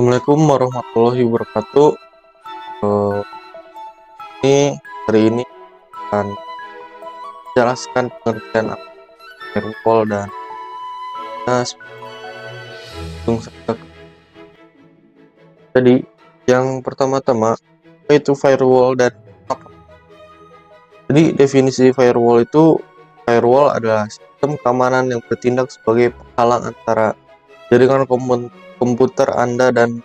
Assalamualaikum warahmatullahi wabarakatuh. Eh, ini hari ini akan menjelaskan pengertian apa firewall dan langsung saja. Jadi yang pertama-tama itu firewall dan apa? Jadi definisi firewall adalah sistem keamanan yang bertindak sebagai penghalang antara jaringan komputer Anda dan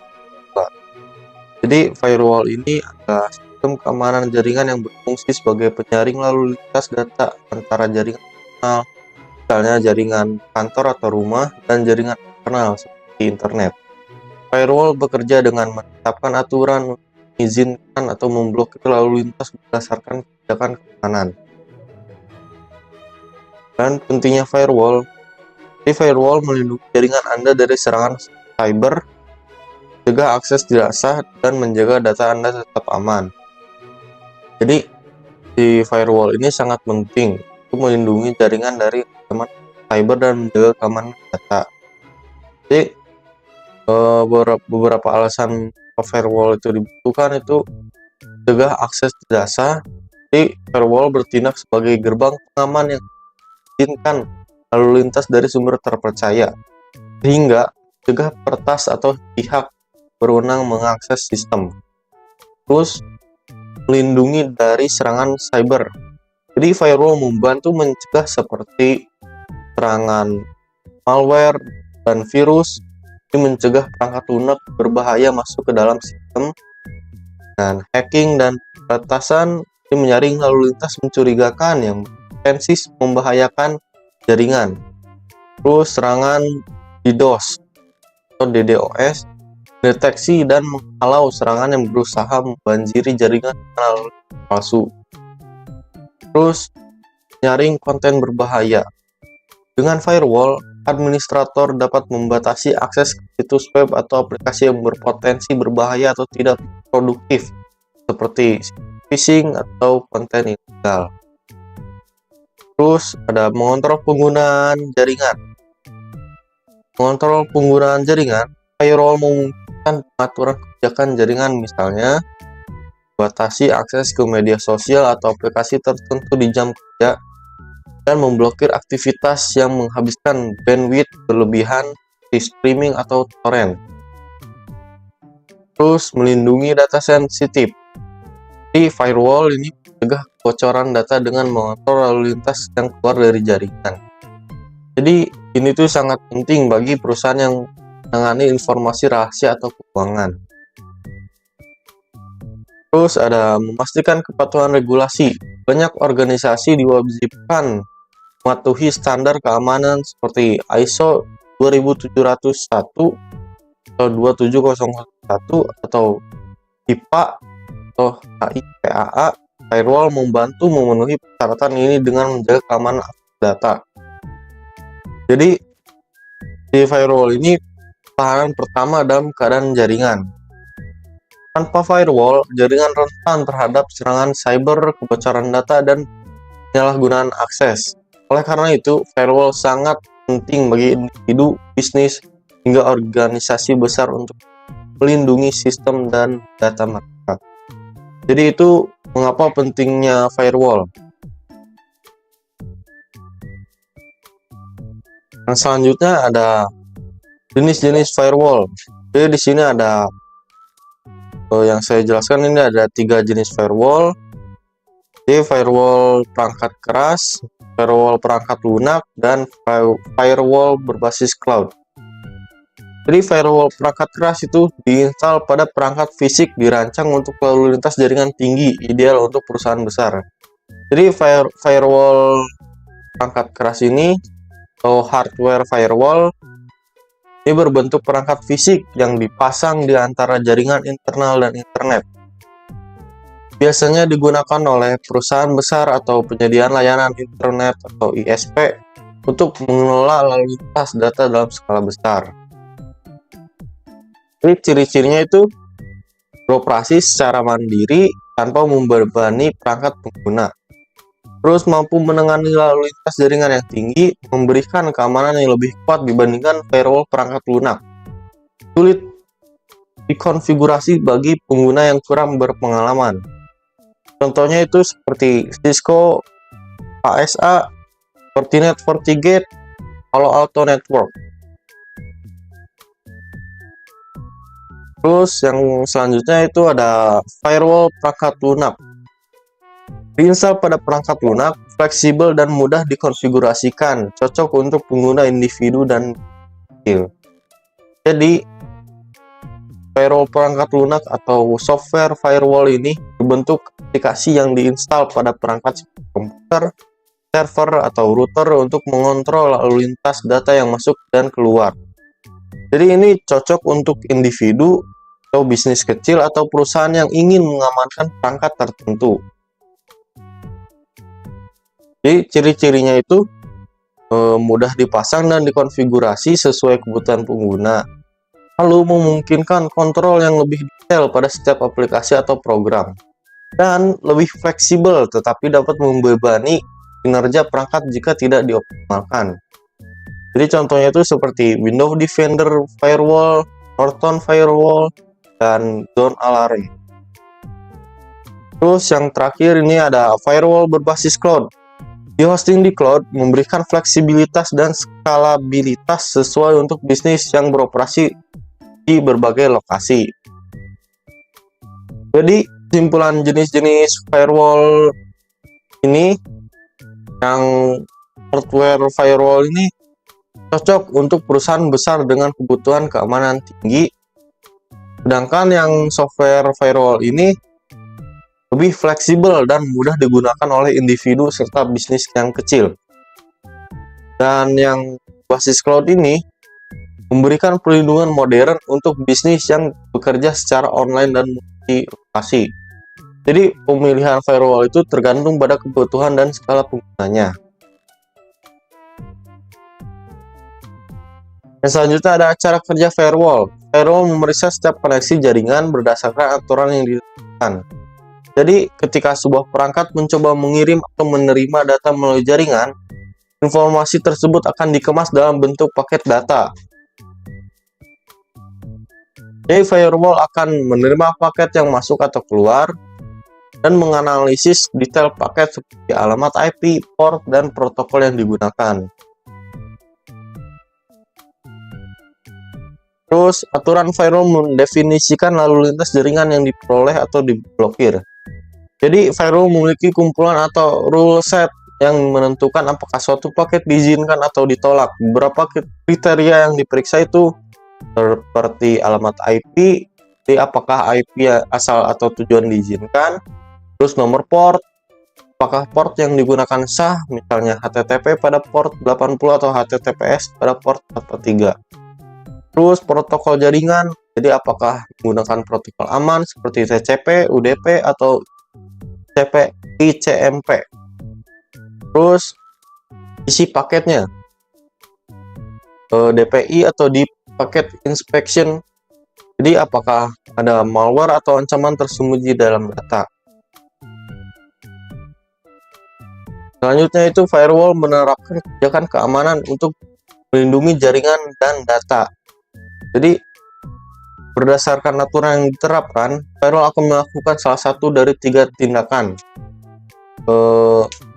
Jadi firewall ini adalah sistem keamanan jaringan yang berfungsi sebagai penyaring lalu lintas data antara jaringan eksternal, misalnya jaringan kantor atau rumah, dan jaringan internal seperti internet. Firewall bekerja dengan menetapkan aturan, mengizinkan atau memblokir lalu lintas berdasarkan kebijakan keamanan. Dan pentingnya firewall, melindungi jaringan Anda dari serangan cyber, mencegah akses tidak sah, dan menjaga data Anda tetap aman. Jadi, di firewall ini sangat penting untuk melindungi jaringan dari ancaman cyber dan menjaga keamanan data. Jadi, beberapa alasan firewall itu dibutuhkan itu mencegah akses tidak sah. Jadi, firewall bertindak sebagai gerbang pengaman yang mengizinkan lalu lintas dari sumber terpercaya, sehingga mencegah peretas atau pihak berwenang mengakses sistem. Terus melindungi dari serangan cyber. Jadi firewall membantu mencegah seperti serangan malware dan virus, ini mencegah perangkat lunak berbahaya masuk ke dalam sistem, dan hacking dan peretasan ini menyaring lalu lintas mencurigakan yang berpotensi membahayakan jaringan. Terus serangan DDoS atau DDoS, deteksi dan menghalau serangan yang berusaha membanjiri jaringan kanal palsu. Terus nyaring konten berbahaya. Dengan firewall, administrator dapat membatasi akses ke situs web atau aplikasi yang berpotensi berbahaya atau tidak produktif, seperti phishing atau konten ilegal. Terus ada mengontrol penggunaan jaringan. Mengontrol penggunaan jaringan, firewall memungkinkan pengaturan kebijakan jaringan, misalnya batasi akses ke media sosial atau aplikasi tertentu di jam kerja, dan memblokir aktivitas yang menghabiskan bandwidth berlebihan di streaming atau torrent. Terus melindungi data sensitif. Di firewall ini mencegah kebocoran data dengan mengontrol lalu lintas yang keluar dari jaringan. Jadi ini tuh sangat penting bagi perusahaan yang menangani informasi rahasia atau keuangan. Terus ada memastikan kepatuhan regulasi. Banyak organisasi diwajibkan mematuhi standar keamanan seperti ISO 2701 atau 27001 atau HIPAA atau HIPAA. Firewall membantu memenuhi persyaratan ini dengan menjaga keamanan data. Jadi di firewall ini pertahanan pertama dalam keadaan jaringan. Tanpa firewall, jaringan rentan terhadap serangan cyber, kebocoran data, dan penyalahgunaan akses. Oleh karena itu, firewall sangat penting bagi individu, bisnis, hingga organisasi besar untuk melindungi sistem dan data mereka. Jadi itu mengapa pentingnya firewall. Yang selanjutnya ada jenis-jenis firewall. Jadi di sini ada yang saya jelaskan, ini ada 3 jenis firewall. Jadi firewall perangkat keras, firewall perangkat lunak, dan firewall berbasis cloud. Jadi firewall perangkat keras itu diinstal pada perangkat fisik, dirancang untuk lalu lintas jaringan tinggi, ideal untuk perusahaan besar. Jadi firewall perangkat keras ini atau hardware firewall ini berbentuk perangkat fisik yang dipasang di antara jaringan internal dan internet. Biasanya digunakan oleh perusahaan besar atau penyediaan layanan internet atau ISP untuk mengelola lalu lintas data dalam skala besar. Jadi ciri-cirinya itu beroperasi secara mandiri tanpa membebani perangkat pengguna. Terus mampu menangani lalu lintas jaringan yang tinggi, memberikan keamanan yang lebih kuat dibandingkan firewall perangkat lunak. Sulit dikonfigurasi bagi pengguna yang kurang berpengalaman. Contohnya itu seperti Cisco, ASA, Fortinet FortiGate, Palo Alto Network. Terus yang selanjutnya itu ada firewall perangkat lunak. Diinstal pada perangkat lunak, fleksibel dan mudah dikonfigurasikan, cocok untuk pengguna individu dan kecil. Jadi, firewall perangkat lunak atau software firewall ini dibentuk aplikasi yang diinstal pada perangkat komputer, server, atau router untuk mengontrol lalu lintas data yang masuk dan keluar. Jadi ini cocok untuk individu atau bisnis kecil atau perusahaan yang ingin mengamankan perangkat tertentu. Jadi ciri-cirinya itu mudah dipasang dan dikonfigurasi sesuai kebutuhan pengguna, lalu memungkinkan kontrol yang lebih detail pada setiap aplikasi atau program, dan lebih fleksibel tetapi dapat membebani kinerja perangkat jika tidak dioptimalkan. Jadi contohnya itu seperti Windows Defender Firewall, Norton Firewall, dan Zone Alarm. Terus yang terakhir ini ada firewall berbasis cloud. Di-hosting di cloud memberikan fleksibilitas dan skalabilitas sesuai untuk bisnis yang beroperasi di berbagai lokasi. Jadi kesimpulan jenis-jenis firewall ini, yang hardware firewall ini cocok untuk perusahaan besar dengan kebutuhan keamanan tinggi, sedangkan yang software firewall ini lebih fleksibel dan mudah digunakan oleh individu serta bisnis yang kecil. Dan yang basis cloud ini memberikan perlindungan modern untuk bisnis yang bekerja secara online dan multi lokasi. Jadi pemilihan firewall itu tergantung pada kebutuhan dan skala penggunanya. Yang selanjutnya ada cara kerja firewall. Firewall memeriksa setiap koneksi jaringan berdasarkan aturan yang ditentukan. Jadi ketika sebuah perangkat mencoba mengirim atau menerima data melalui jaringan, informasi tersebut akan dikemas dalam bentuk paket data. Jadi firewall akan menerima paket yang masuk atau keluar dan menganalisis detail paket seperti alamat IP, port, dan protokol yang digunakan. Terus aturan firewall mendefinisikan lalu lintas jaringan yang diperoleh atau diblokir. Jadi firewall memiliki kumpulan atau rule set yang menentukan apakah suatu paket diizinkan atau ditolak. Beberapa kriteria yang diperiksa itu seperti alamat IP, jadi apakah IP asal atau tujuan diizinkan, terus nomor port, apakah port yang digunakan sah, misalnya HTTP pada port 80 atau HTTPS pada port 43. Terus protokol jaringan, jadi apakah menggunakan protokol aman seperti TCP, UDP, atau ICMP. Terus isi paketnya, DPI atau Deep Packet Inspection, jadi apakah ada malware atau ancaman tersembunyi dalam data. Selanjutnya itu firewall menerapkan kebijakan keamanan untuk melindungi jaringan dan data. Jadi berdasarkan aturan yang diterapkan, firewall akan melakukan salah satu dari 3 tindakan.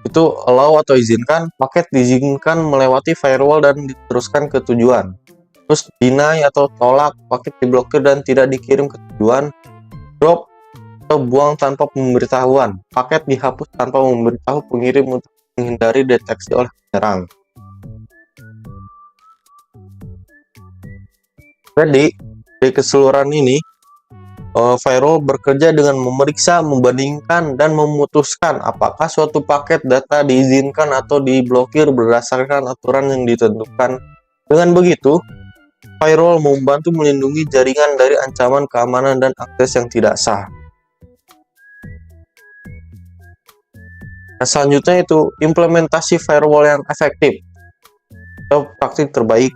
Itu allow atau izinkan, paket diizinkan melewati firewall dan diteruskan ke tujuan. Terus deny atau tolak, paket diblokir dan tidak dikirim ke tujuan. Drop atau buang tanpa pemberitahuan, paket dihapus tanpa memberitahu pengirim untuk menghindari deteksi oleh penyerang. Jadi dari keseluruhan ini, firewall bekerja dengan memeriksa, membandingkan, dan memutuskan apakah suatu paket data diizinkan atau diblokir berdasarkan aturan yang ditentukan. Dengan begitu, firewall membantu melindungi jaringan dari ancaman keamanan dan akses yang tidak sah. Nah, selanjutnya itu implementasi firewall yang efektif atau praktik terbaik.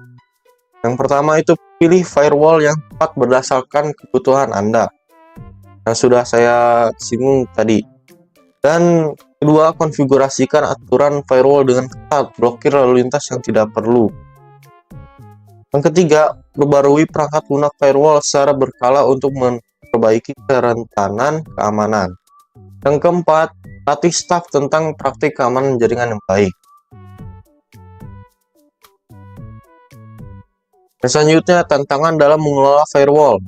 Yang pertama itu pilih firewall yang tepat berdasarkan kebutuhan Anda, yang sudah saya singgung tadi. Dan kedua, konfigurasikan aturan firewall dengan ketat, blokir lalu lintas yang tidak perlu. Yang ketiga, perbarui perangkat lunak firewall secara berkala untuk memperbaiki kerentanan keamanan. Yang keempat, latih staf tentang praktik keamanan jaringan yang baik. Dan selanjutnya, tantangan dalam mengelola firewall.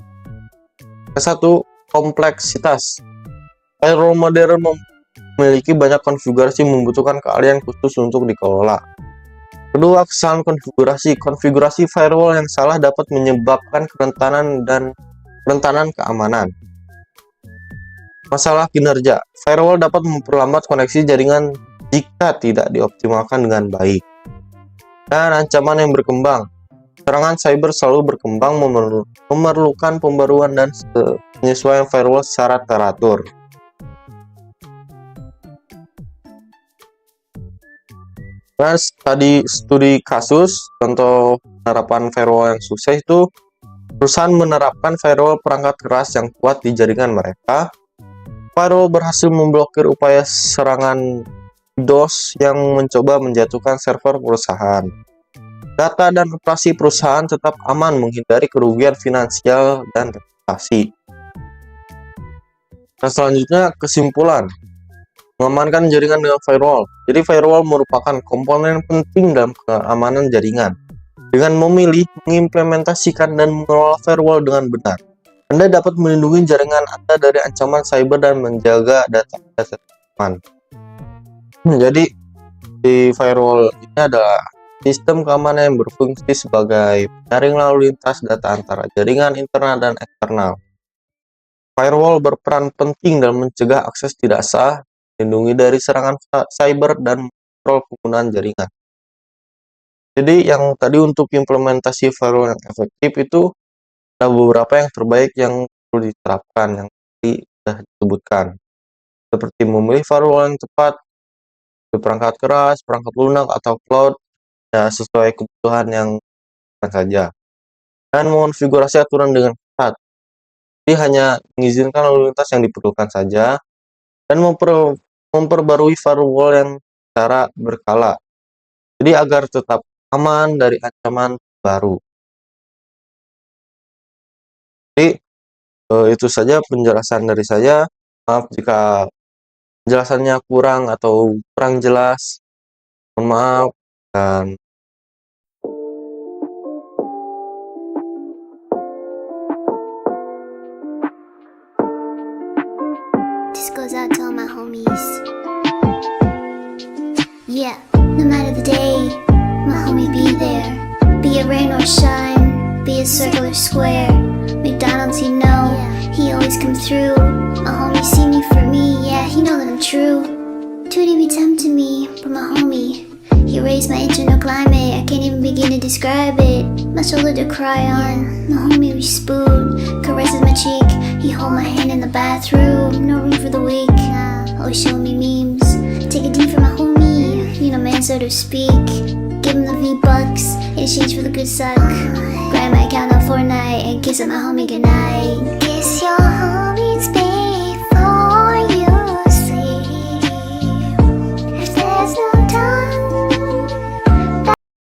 Satu, kompleksitas. Firewall modern memiliki banyak konfigurasi membutuhkan keahlian khusus untuk dikelola. Kedua, kesalahan konfigurasi. Konfigurasi firewall yang salah dapat menyebabkan kerentanan keamanan. Masalah kinerja. Firewall dapat memperlambat koneksi jaringan jika tidak dioptimalkan dengan baik. Dan ancaman yang berkembang. Serangan cyber selalu berkembang, memerlukan pembaruan dan penyesuaian firewall secara teratur. Nah, tadi studi kasus, contoh penerapan firewall yang sukses itu, perusahaan menerapkan firewall perangkat keras yang kuat di jaringan mereka. Firewall berhasil memblokir upaya serangan DOS yang mencoba menjatuhkan server perusahaan. Data dan operasi perusahaan tetap aman, menghindari kerugian finansial dan reputasi. Nah, selanjutnya kesimpulan. Mengamankan jaringan dengan firewall. Jadi firewall merupakan komponen penting dalam keamanan jaringan. Dengan memilih, mengimplementasikan, dan mengelola firewall dengan benar, Anda dapat melindungi jaringan Anda dari ancaman cyber dan menjaga data aman. Jadi di firewall ini adalah sistem keamanan yang berfungsi sebagai penyaring lalu lintas data antara jaringan internal dan eksternal. Firewall berperan penting dalam mencegah akses tidak sah, melindungi dari serangan cyber, dan kontrol penggunaan jaringan. Jadi yang tadi untuk implementasi firewall yang efektif itu ada beberapa yang terbaik yang perlu diterapkan yang tadi sudah disebutkan. Seperti memilih firewall yang tepat, perangkat keras, perangkat lunak, atau cloud, ya sesuai kebutuhan yang saja, dan mengonfigurasi aturan dengan ketat. Jadi hanya mengizinkan lalu lintas yang diperlukan saja, dan memperbarui firewall yang secara berkala. Jadi agar tetap aman dari ancaman baru. Jadi itu saja penjelasan dari saya. Maaf jika penjelasannya kurang atau kurang jelas. Mohon maaf. Dan this goes out to all my homies. Yeah, no matter the day, my homie be there. Be it rain or shine, be it circle or square. McDonald's, you know, he always come through. My homie see me for me, yeah, he know that I'm true. Tootie be tempting me, but my homie, he raised my internal climate, I can't even begin to describe it. My shoulder to cry on, my homie we spoon, caresses my cheek, he hold my hand in the bathroom, no room for the weak. Always show me memes, take a D for my homie, you know man so to speak. Give him the V-Bucks, in exchange for the good suck. Grind my account on Fortnite, and kiss my homie goodnight. Kiss your homie.